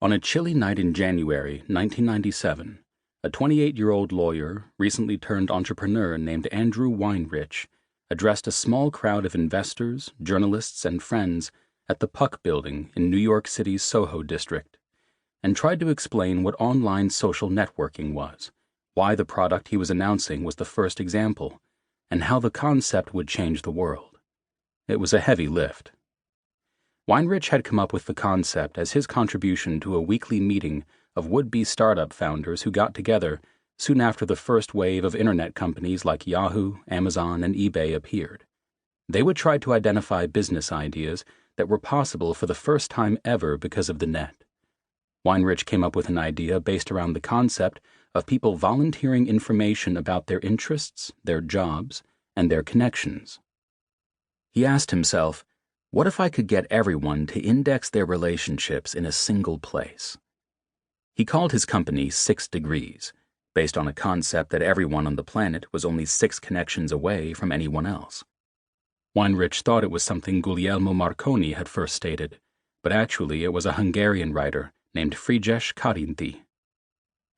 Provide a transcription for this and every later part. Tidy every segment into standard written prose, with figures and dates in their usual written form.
On a chilly night in January 1997, a 28-year-old lawyer, recently turned entrepreneur named Andrew Weinrich, addressed a small crowd of investors, journalists, and friends at the Puck Building in New York City's Soho district, and tried to explain what online social networking was, why the product he was announcing was the first example, and how the concept would change the world. It was a heavy lift. Weinrich had come up with the concept as his contribution to a weekly meeting of would-be startup founders who got together soon after the first wave of internet companies like Yahoo, Amazon, and eBay appeared. They would try to identify business ideas that were possible for the first time ever because of the net. Weinrich came up with an idea based around the concept of people volunteering information about their interests, their jobs, and their connections. He asked himself, what if I could get everyone to index their relationships in a single place? He called his company 6 Degrees, based on a concept that everyone on the planet was only 6 connections away from anyone else. Weinrich thought it was something Guglielmo Marconi had first stated, but actually it was a Hungarian writer named Frigyes Karinthy.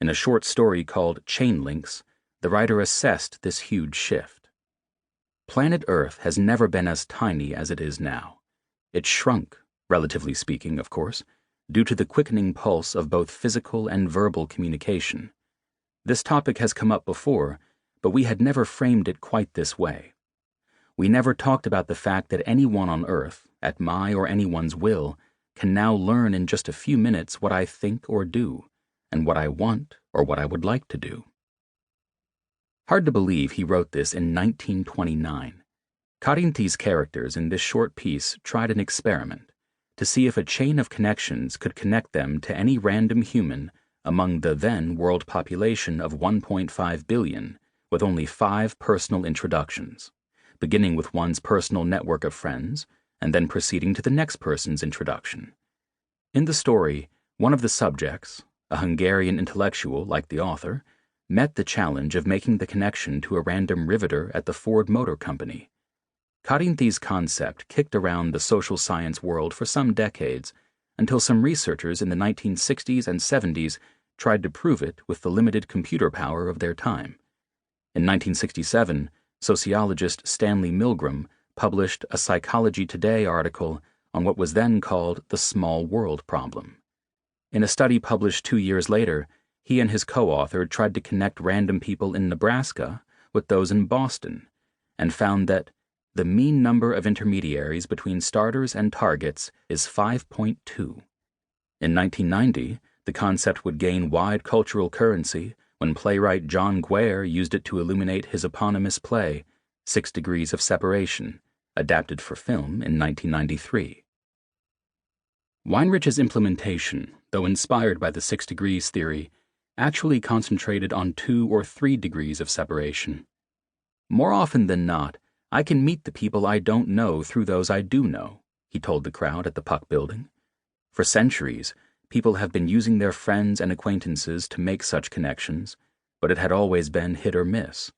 In a short story called Chain Links, the writer assessed this huge shift. Planet Earth has never been as tiny as it is now. It shrunk, relatively speaking, of course, due to the quickening pulse of both physical and verbal communication. This topic has come up before, but we had never framed it quite this way. We never talked about the fact that anyone on Earth, at my or anyone's will, can now learn in just a few minutes what I think or do, and what I want or what I would like to do. Hard to believe he wrote this in 1929. Karinthy's characters in this short piece tried an experiment to see if a chain of connections could connect them to any random human among the then world population of 1.5 billion with only 5 personal introductions, beginning with one's personal network of friends and then proceeding to the next person's introduction. In the story, one of the subjects, a Hungarian intellectual like the author, met the challenge of making the connection to a random riveter at the Ford Motor Company. Karinthy's concept kicked around the social science world for some decades until some researchers in the 1960s and 70s tried to prove it with the limited computer power of their time. In 1967, sociologist Stanley Milgram published a Psychology Today article on what was then called the small world problem. In a study published 2 years later, he and his co-author tried to connect random people in Nebraska with those in Boston and found that the mean number of intermediaries between starters and targets is 5.2. In 1990, the concept would gain wide cultural currency when playwright John Guare used it to illuminate his eponymous play, 6 Degrees of Separation, adapted for film in 1993. Weinrich's implementation, though inspired by the 6 degrees theory, actually concentrated on 2 or 3 degrees of separation. More often than not, I can meet the people I don't know through those I do know, he told the crowd at the Puck Building. For centuries, people have been using their friends and acquaintances to make such connections, but it had always been hit or miss.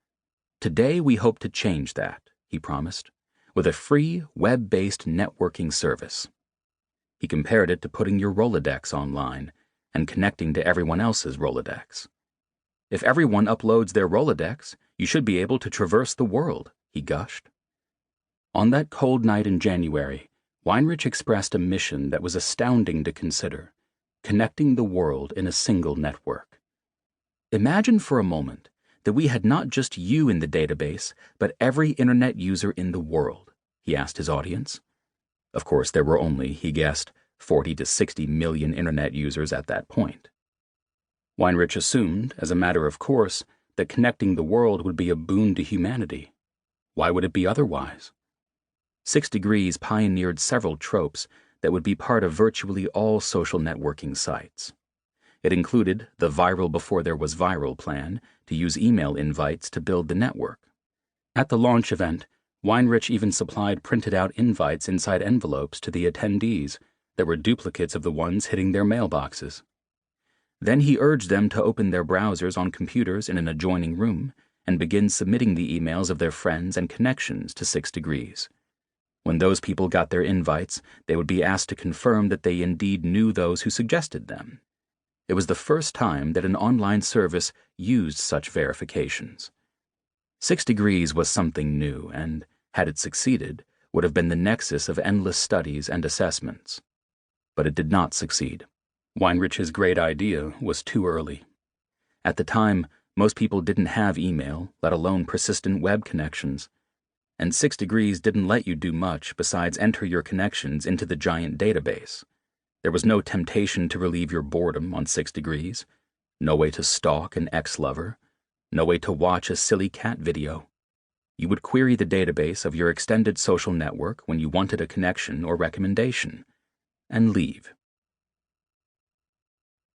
Today we hope to change that, he promised, with a free, web-based networking service. He compared it to putting your Rolodex online and connecting to everyone else's Rolodex. If everyone uploads their Rolodex, you should be able to traverse the world, he gushed. On that cold night in January, Weinrich expressed a mission that was astounding to consider, connecting the world in a single network. Imagine for a moment that we had not just you in the database, but every internet user in the world, he asked his audience. Of course, there were only, he guessed, 40 to 60 million internet users at that point. Weinrich assumed, as a matter of course, that connecting the world would be a boon to humanity. Why would it be otherwise? 6 Degrees pioneered several tropes that would be part of virtually all social networking sites. It included the viral before there was viral plan to use email invites to build the network. At the launch event, Weinrich even supplied printed out invites inside envelopes to the attendees that were duplicates of the ones hitting their mailboxes. Then he urged them to open their browsers on computers in an adjoining room and begin submitting the emails of their friends and connections to 6 Degrees. When those people got their invites, they would be asked to confirm that they indeed knew those who suggested them. It was the first time that an online service used such verifications. 6 Degrees was something new and, had it succeeded, would have been the nexus of endless studies and assessments. But it did not succeed. Weinrich's great idea was too early. At the time, most people didn't have email, let alone persistent web connections. And 6 Degrees didn't let you do much besides enter your connections into the giant database. There was no temptation to relieve your boredom on 6 Degrees, no way to stalk an ex-lover, no way to watch a silly cat video. You would query the database of your extended social network when you wanted a connection or recommendation, and leave.